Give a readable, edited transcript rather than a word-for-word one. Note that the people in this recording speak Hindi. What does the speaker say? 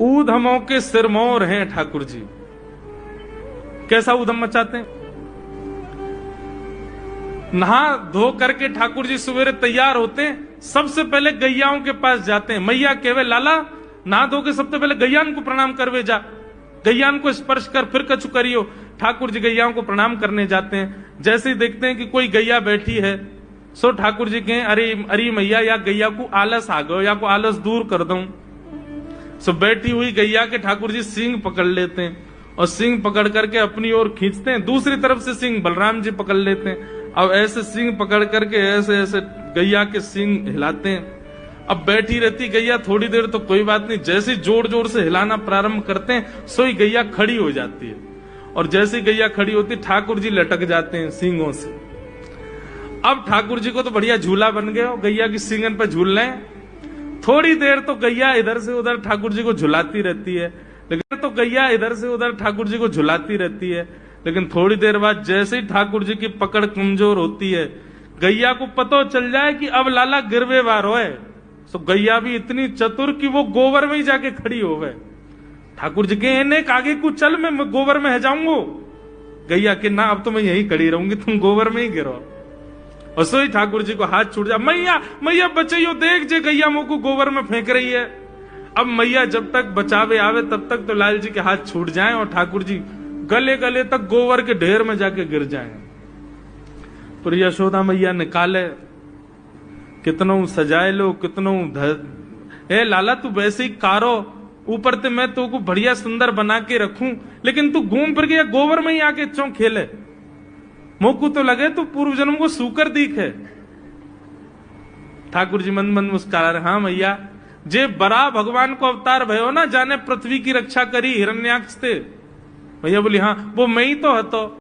ऊधमों के सिरमौर हैं ठाकुर जी। कैसा ऊधम मचाते हैं? नहा धो करके ठाकुर जी सवेरे तैयार होते हैं, सबसे पहले गैयाओं के पास जाते हैं। मैया कहवे लाला नहा धो के सबसे पहले गैयान को प्रणाम करवे जा, गैयान को स्पर्श कर फिर कछु करियो। ठाकुर जी गैयाओं को प्रणाम करने जाते हैं। जैसे ही देखते हैं कि कोई गैया बैठी है, सो ठाकुर जी कहें अरे अरे मैया या गैया को आलस आ गयो, या को आलस दूर कर दूं। सो बैठी हुई गैया के ठाकुर जी सींग पकड़ लेते हैं और सींग पकड़ करके अपनी ओर खींचते हैं। दूसरी तरफ से सींग बलराम जी पकड़ लेते हैं। अब ऐसे सींग पकड़ करके ऐसे ऐसे गैया के सींग हिलाते हैं। अब बैठी रहती गैया थोड़ी देर तो कोई बात नहीं, जैसे जोर जोर से हिलाना प्रारंभ करते हैं सोई गैया खड़ी हो जाती है। और जैसे गैया खड़ी होती ठाकुर जी लटक जाते हैं सींगों से। अब ठाकुर जी को तो बढ़िया झूला बन गया, गैया की सींगन पर झूल रहे हैं। थोड़ी देर तो गैया इधर से उधर ठाकुर जी को झुलाती रहती है, लेकिन थोड़ी देर बाद जैसे ही ठाकुर जी की पकड़ कमजोर होती है, गैया को पता चल जाए कि अब लाला गिरवे वार होए, तो गैया भी इतनी चतुर कि वो गोबर में ही जाके खड़ी हो गए। ठाकुर जी के इन्हें आगे को चल, मैं गोबर में है जाऊंगा। गैया के ना अब तो मैं यही खड़ी रहूंगी, तुम गोबर में ही गिरो। और सोई ठाकुर जी को हाथ छूट जा, मैया मैया बचाइयो, देख जे गैया मुंह को गोबर में फेंक रही है। अब मैया जब तक बचावे आवे तब तक तो लाल जी के हाथ छूट जाएं और ठाकुर जी गले गले तक गोबर के ढेर में जाके गिर जाएं। पर यशोदा मैया निकाले, कितनों सजाए लो, कितनों ए लाला तू वैसे ही कारो, ऊपर ते मैं तो को बढ़िया सुंदर बना के रखूं, लेकिन तू घूम फिर के गोबर में ही आके चौं खेले। मोकू तो लगे तू पूर्व जन्म को सूकर दिखे। ठाकुर जी मन मन मुस्कुरा रहे, हाँ मैया जे बरा भगवान को अवतार भयो ना, जाने पृथ्वी की रक्षा करी हिरण्याक्ष थे। भैया बोली हाँ वो मैं ही तो हतो।